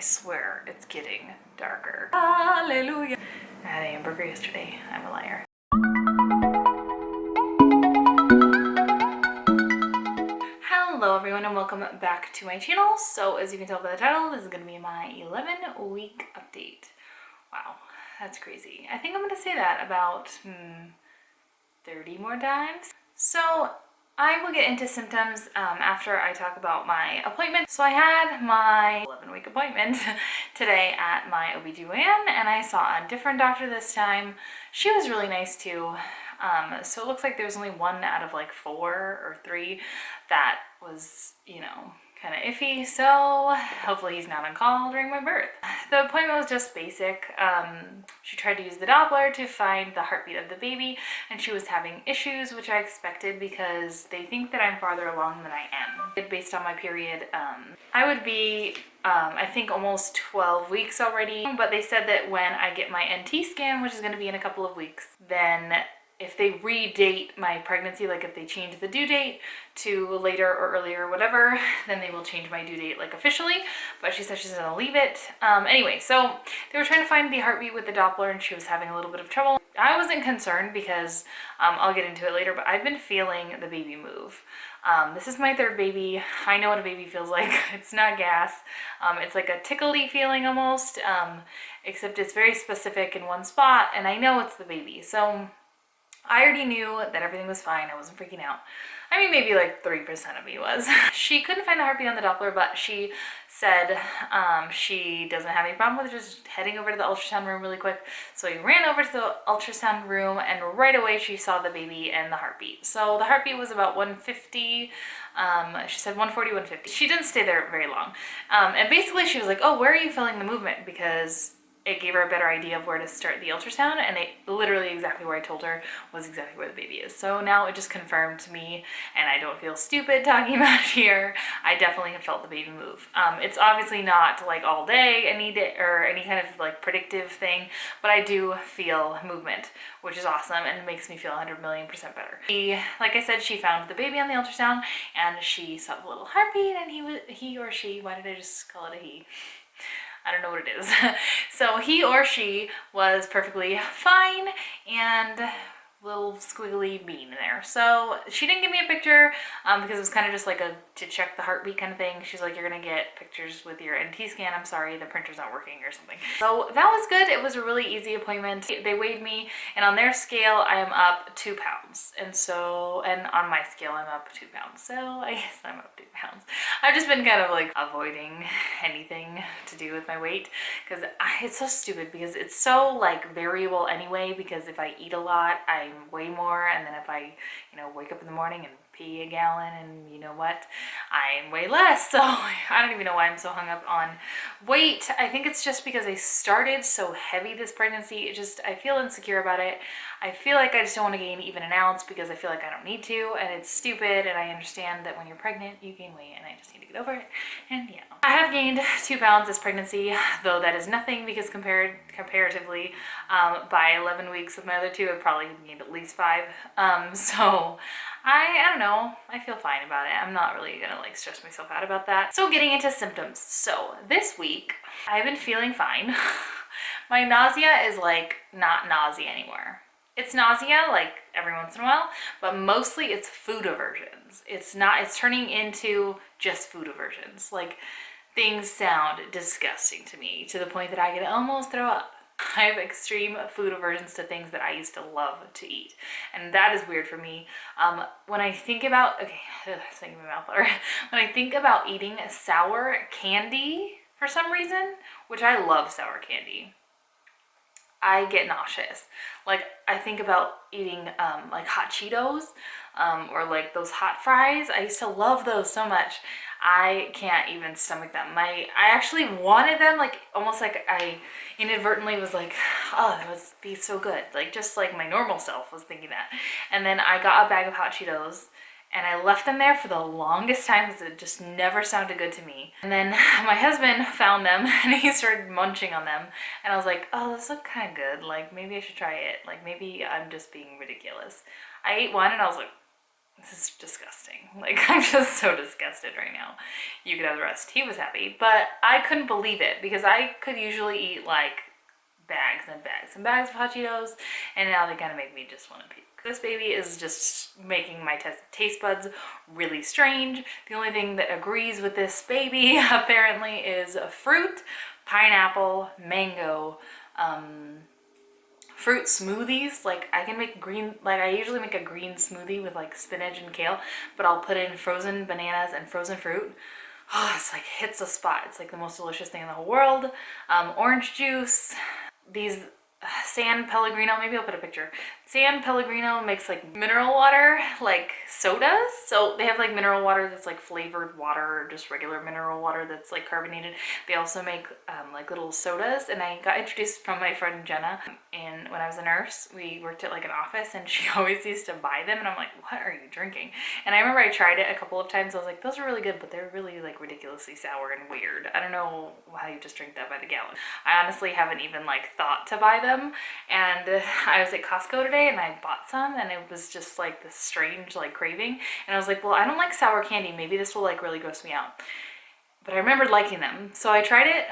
I swear it's getting darker. Hallelujah. I had a hamburger yesterday. I'm a liar. Hello everyone and welcome back to my channel. So as you can tell by the title, this is going to be my 11-week update. Wow, that's crazy. I think I'm going to say that about 30 more times. So I will get into symptoms after I talk about my appointment. So I had my 11-week appointment today at my OBGYN and I saw a different doctor this time. She was really nice too. So it looks like there was only one out of like 4 or 3 that was, you know, kind of iffy. So hopefully he's not on call during my birth. The appointment was just basic. She tried to use the Doppler to find the heartbeat of the baby and she was having issues, which I expected because they think that I'm farther along than I am. Based on my period, I would be I think almost 12 weeks already, but they said that when I get my NT scan, which is going to be in a couple of weeks, then if they redate my pregnancy, like if they change the due date to later or earlier or whatever, then they will change my due date like officially, but she said she's gonna leave it. Anyway, so they were trying to find the heartbeat with the Doppler and she was having a little bit of trouble. I wasn't concerned because I'll get into it later, but I've been feeling the baby move. This is my 3rd baby. I know what a baby feels like. It's not gas. It's like a tickly feeling almost, except it's very specific in one spot and I know it's the baby. So I already knew that everything was fine. I wasn't freaking out. I mean, maybe like 3% of me was. She couldn't find the heartbeat on the Doppler, but she said she doesn't have any problem with just heading over to the ultrasound room really quick. So we ran over to the ultrasound room and right away she saw the baby and the heartbeat. So the heartbeat was about 150. She said 140, 150. She didn't stay there very long. And basically she was like, oh, where are you feeling the movement? Because it gave her a better idea of where to start the ultrasound, and it literally exactly where I told her was exactly where the baby is. So now it just confirmed to me, and I don't feel stupid talking about it here. I definitely have felt the baby move. It's obviously not like all day or any kind of like predictive thing, but I do feel movement, which is awesome and makes me feel 100,000,000% better. Like I said, she found the baby on the ultrasound and she saw the little heartbeat, and he or she, why did I just call it a he? I don't know what it is. So he or she was perfectly fine and little squiggly bean there. So she didn't give me a picture because it was kind of just like to check the heartbeat kind of thing. She's like, you're gonna get pictures with your NT scan. I'm sorry, the printer's not working or something. So that was good. It was a really easy appointment. They weighed me and on their scale I am up 2 pounds. And on my scale I'm up 2 pounds. So I guess I'm up 2 pounds. I've just been kind of like avoiding anything to do with my weight because it's so stupid because it's so like variable anyway, because if I eat a lot I way more, and then if I wake up in the morning and pee a gallon, and you know what, I'm way less. So I don't even know why I'm so hung up on weight. I think it's just because I started so heavy this pregnancy. I feel insecure about it. I feel like I just don't want to gain even an ounce because I feel like I don't need to, and it's stupid, and I understand that when you're pregnant you gain weight and I just need to get over it. And yeah, I have gained 2 pounds this pregnancy, though that is nothing because comparatively by 11 weeks with my other 2 I've probably gained at least 5. So I don't know, I feel fine about it. I'm not really gonna like stress myself out about that. So getting into symptoms. So this week I've been feeling fine. My nausea is like not nausea anymore. It's nausea like every once in a while, but mostly it's food aversions. It's turning into just food aversions. Like things sound disgusting to me to the point that I could almost throw up. I have extreme food aversions to things that I used to love to eat, and that is weird for me. When I think about, it's making my mouth water. When I think about eating sour candy for some reason, which I love sour candy, I get nauseous. Like I think about eating like hot Cheetos or like those hot fries. I used to love those so much. I can't even stomach them. I actually wanted them, like almost like I inadvertently was like, oh, that would be so good. Like just like my normal self was thinking that. And then I got a bag of hot Cheetos and I left them there for the longest time because it just never sounded good to me. And then my husband found them and he started munching on them. And I was like, oh, those look kind of good. Like maybe I should try it. Like maybe I'm just being ridiculous. I ate one and I was like, this is disgusting. Like, I'm just so disgusted right now. You could have the rest. He was happy, but I couldn't believe it because I could usually eat like bags and bags and bags of hot Cheetos, and now they kind of make me just want to puke. This baby is just making my taste buds really strange. The only thing that agrees with this baby apparently is fruit, pineapple, mango, fruit smoothies. Like, I can make green, like I usually make a green smoothie with like spinach and kale, but I'll put in frozen bananas and frozen fruit. Oh, it's like hits a spot. It's like the most delicious thing in the whole world. Orange juice. These San Pellegrino, maybe I'll put a picture. San Pellegrino makes like mineral water, like sodas. So they have like mineral water that's like flavored water, or just regular mineral water that's like carbonated. They also make like little sodas, and I got introduced from my friend Jenna. And when I was a nurse, we worked at like an office, and she always used to buy them, and I'm like, what are you drinking? And I remember I tried it a couple of times. I was like, those are really good, but they're really like ridiculously sour and weird. I don't know how you just drink that by the gallon. I honestly haven't even like thought to buy them. And I was at Costco today and I bought some, and it was just like this strange like craving, and I was like, well, I don't like sour candy, maybe this will like really gross me out. But I remembered liking them, so I tried it.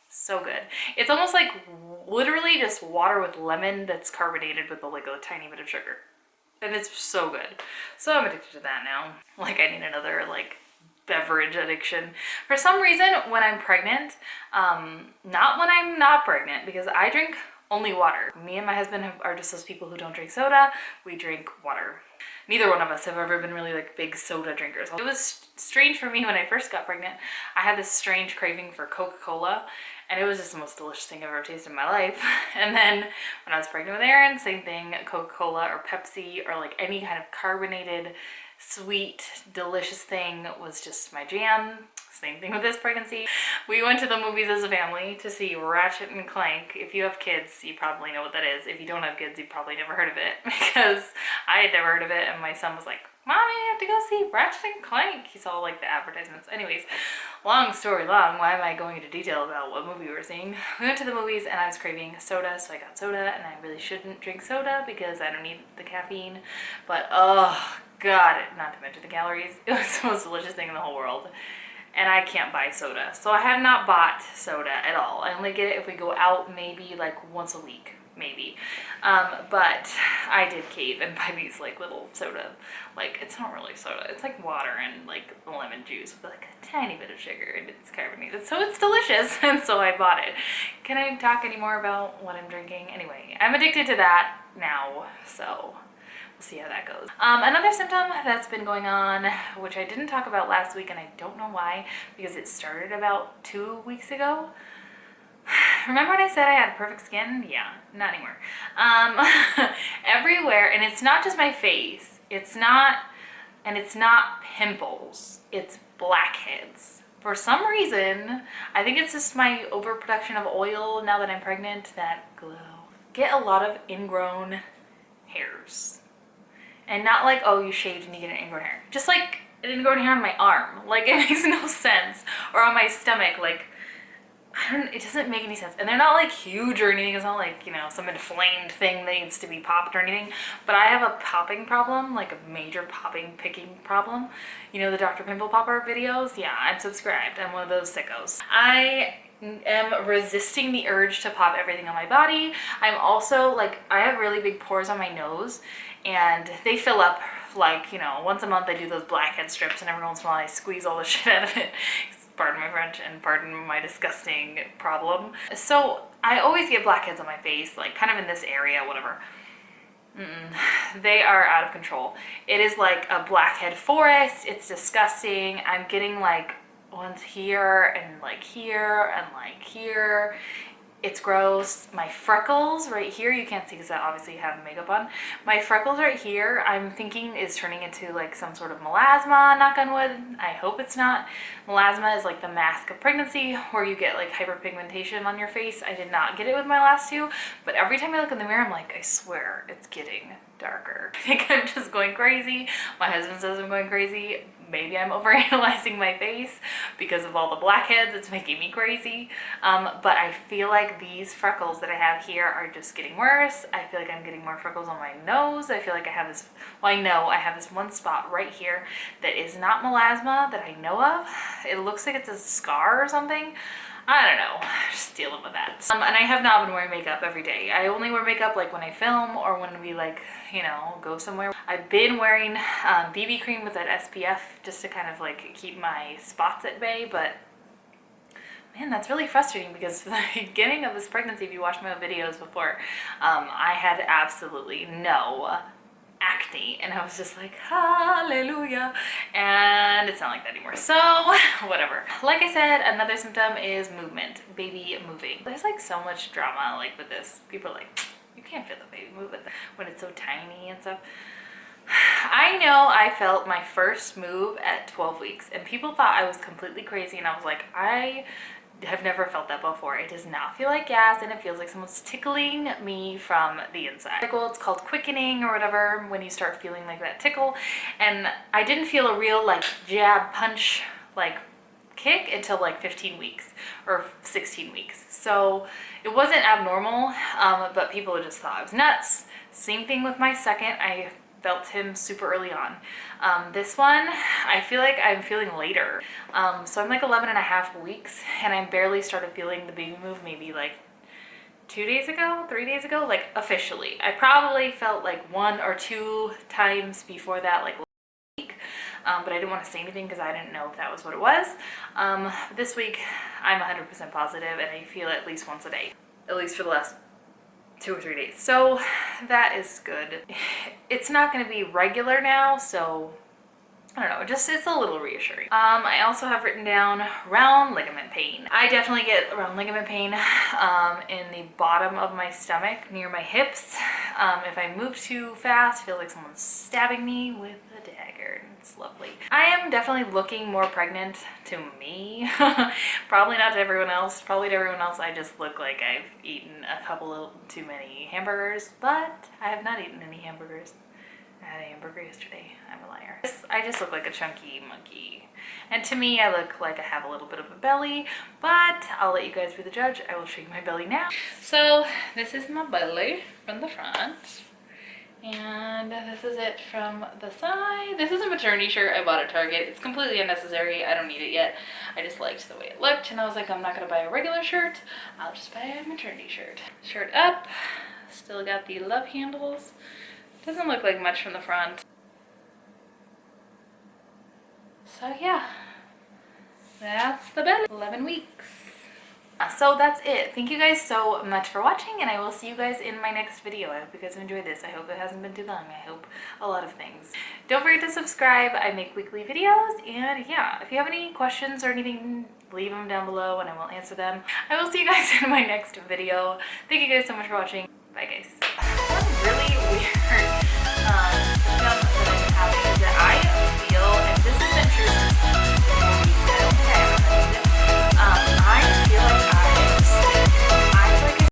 So good. It's almost like literally just water with lemon that's carbonated with like a tiny bit of sugar, and it's so good. So I'm addicted to that now. Like, I need another like beverage addiction for some reason when I'm pregnant. Not when I'm not pregnant, because I drink only water. Me and my husband are just those people who don't drink soda. We drink water. Neither one of us have ever been really like big soda drinkers. It was strange for me when I first got pregnant. I had this strange craving for Coca-Cola, and it was just the most delicious thing I've ever tasted in my life. And then when I was pregnant with Aaron, same thing, Coca-Cola or Pepsi or like any kind of carbonated, sweet, delicious thing was just my jam. Same thing with this pregnancy. We went to the movies as a family to see Ratchet and Clank. If you have kids, you probably know what that is. If you don't have kids, you've probably never heard of it, because I had never heard of it, and my son was like, Mommy, I have to go see Ratchet and Clank. He saw like the advertisements. Anyways, long story long, why am I going into detail about what movie we were seeing? We went to the movies and I was craving soda, so I got soda, and I really shouldn't drink soda because I don't need the caffeine. But oh God, not to mention the calories. It was the most delicious thing in the whole world. And I can't buy soda. So I have not bought soda at all. I only get it if we go out maybe like once a week, maybe. But I did cave and buy these like little soda. Like, it's not really soda. It's like water and like lemon juice with like a tiny bit of sugar, and it's carbonated. So it's delicious, and so I bought it. Can I talk any more about what I'm drinking? Anyway, I'm addicted to that now, so we'll see how that goes. Another symptom that's been going on, which I didn't talk about last week, and I don't know why, because it started about 2 weeks ago. Remember when I said I had perfect skin? Yeah, not anymore. Everywhere, and it's not just my face. It's not pimples. It's blackheads. For some reason, I think it's just my overproduction of oil now that I'm pregnant, that glow. Get a lot of ingrown hairs. And not like, oh, you shaved and you get an ingrown hair. Just like an ingrown hair on my arm. Like, it makes no sense. Or on my stomach, like, it doesn't make any sense. And they're not like huge or anything. It's not like, you know, some inflamed thing that needs to be popped or anything. But I have a popping problem, like a major popping, picking problem. You know the Dr. Pimple Popper videos? Yeah, I'm subscribed. I'm one of those sickos. I am resisting the urge to pop everything on my body. I'm also like, I have really big pores on my nose, and they fill up like, you know, once a month I do those blackhead strips, and every once in a while I squeeze all the shit out of it. Pardon my French and pardon my disgusting problem. So I always get blackheads on my face, like kind of in this area, whatever. They are out of control. It is like a blackhead forest. It's disgusting. I'm getting like ones here and like here and like here. It's gross. My freckles right here, you can't see because I obviously have makeup on. My freckles right here, I'm thinking is turning into like some sort of melasma, knock on wood. I hope it's not. Melasma is like the mask of pregnancy, where you get like hyperpigmentation on your face. I did not get it with my last two, but every time I look in the mirror, I'm like, I swear it's getting darker. I think I'm just going crazy. My husband says I'm going crazy. maybe I'm overanalyzing my face because of all the blackheads. It's making me crazy. But I feel like these freckles that I have here are just getting worse. I feel like I'm getting more freckles on my nose. I feel like I have this, well, I know I have this one spot right here that is not melasma that I know of. It looks like it's a scar or something. I don't know, just dealing with that. And I have not been wearing makeup every day. I only wear makeup like when I film or when we like, you know, go somewhere. I've been wearing BB cream with that SPF just to kind of like keep my spots at bay, but man, that's really frustrating because the beginning of this pregnancy, if you watched my videos before, I had absolutely no acne, and I was just like, hallelujah, and it's not like that anymore, so whatever. Like I said, another symptom is movement, baby moving. There's like so much drama like with this. People are like, you can't feel the baby move when it's so tiny and stuff. I know I felt my first move at 12 weeks and people thought I was completely crazy, and I was like, I have never felt that before. It does not feel like gas, and it feels like someone's tickling me from the inside. It's called quickening or whatever when you start feeling like that tickle, and I didn't feel a real like jab punch like kick until like 15 weeks or 16 weeks. So it wasn't abnormal, but people just thought I was nuts. Same thing with my second. I felt him super early on. This one, I feel like I'm feeling later. So I'm like 11 and a half weeks, and I barely started feeling the baby move maybe like 2 days ago, 3 days ago, like officially. I probably felt like 1 or 2 times before that, like week, but I didn't want to say anything because I didn't know if that was what it was. This week, I'm 100% positive, and I feel at least once a day, at least for the last 2 or 3 days. So that is good. It's not going to be regular now, so I don't know, just it's a little reassuring. I also have written down round ligament pain. I definitely get round ligament pain in the bottom of my stomach near my hips. If I move too fast, I feel like someone's stabbing me with a dagger. It's lovely. I am definitely looking more pregnant to me. Probably not to everyone else. Probably to everyone else I just look like I've eaten a couple of too many hamburgers, but I have not eaten any hamburgers. I had a hamburger yesterday. I'm a liar. I just look like a chunky monkey. And to me, I look like I have a little bit of a belly, but I'll let you guys be the judge. I will show you my belly now. So this is my belly from the front. And this is it from the side. This is a maternity shirt I bought at Target. It's completely unnecessary. I don't need it yet. I just liked the way it looked, and I was like, I'm not gonna buy a regular shirt. I'll just buy a maternity shirt. Shirt up. Still got the love handles. Doesn't look like much from the front. So yeah, that's the belly. 11 weeks. So that's it. Thank you guys so much for watching, and I will see you guys in my next video. I hope you guys have enjoyed this. I hope it hasn't been too long. I hope a lot of things. Don't forget to subscribe. I make weekly videos, and yeah, if you have any questions or anything, leave them down below and I will answer them. I will see you guys in my next video. Thank you guys so much for watching. Bye guys. That was really weird.